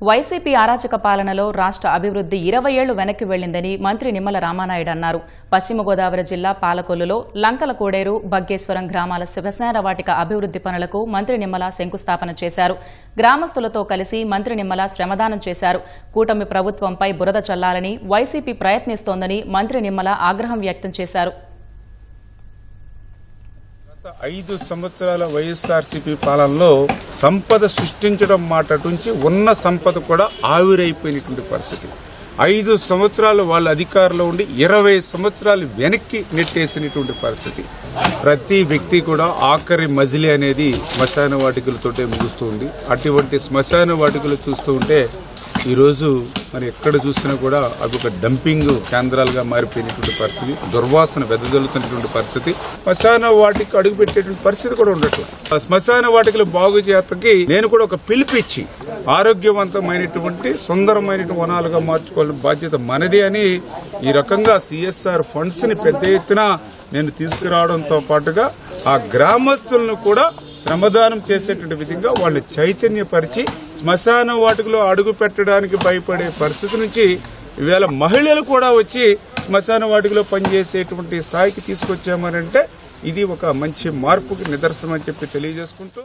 YCP అరాచక పాలనలో రాష్ట్ర అభివృద్ధి 20 ఏళ్లు వెనక్కి వెళ్లిందని మంత్రి నిమ్మల రామానాయుడు అన్నారు. పశ్చిమ గోదావరి జిల్లా పాలకొల్లులో లంకల కోడేరు, బగ్గేశ్వరం గ్రామాల శ్మశాన వాటిక అభివృద్ధి పనులకు మంత్రి నిమ్మల శంకుస్థాపన చేశారు. గ్రామస్తులతో కలిసి మంత్రి నిమ్మల శ్రమదానం చేశారు. కూటమి ప్రభుత్వంపై బురద చల్లాలని వైసీపీ ప్రయత్నిస్తోందని మంత్రి నిమ్మల ఆగ్రహం వ్యక్తం చేశారు. 5 సంవత్సరాల వైఎస్ఆర్సీపీ పాలనలో సంపద సృష్టించడం మాట నుంచి ఉన్న సంపద కూడా ఆవిరైపోయినటువంటి పరిస్థితి. 5 సంవత్సరాలు వాళ్ళ అధికారంలో ఉండి 20 సంవత్సరాలు వెనక్కి నెట్టేసినటువంటి పరిస్థితి. ప్రతి వ్యక్తి కూడా ఆఖరి మజిలీ అనేది శ్మశాన వాటికలతోటే ముగుస్తుంది. అటువంటి శ్మశాన వాటికలు చూస్తూ ఉంటే ఈరోజు మరి ఎక్కడ చూసినా కూడా అవి ఒక డంపింగ్ కేంద్రాలుగా మారిపోయినటువంటి పరిస్థితి, దుర్వాసన వెదజల్లుతున్నటువంటి పరిస్థితి, శ్మశాన వాటికి అడుగుపెట్టేటువంటి పరిస్థితి కూడా ఉండట్లేదు. శ్మశాన వాటికలు బాగు చేయడానికి నేను కూడా ఒక పిలిపిచ్చి ఆరోగ్యవంతమైనటువంటి సుందరమైనటువంటి వనాలుగా మార్చుకోవాలని బాధ్యత మనది అని ఈ రకంగా సిఎస్ఆర్ ఫండ్స్ ని పెద్ద ఎత్తున నేను తీసుకురావడంతో పాటుగా ఆ గ్రామస్తులను కూడా శ్రమదానం చేసేటువంటి విధంగా వాళ్ళు చైతన్యపరిచి శ్మశాన వాటికలో అడుగు పెట్టడానికి భయపడే పరిస్థితి నుంచి ఈవేళ మహిళలు కూడా వచ్చి శ్మశాన వాటికలో పనిచేసేటువంటి స్థాయికి తీసుకొచ్చామనంటే ఇది ఒక మంచి మార్పుకి నిదర్శనం అని చెప్పి తెలియజేసుకుంటూ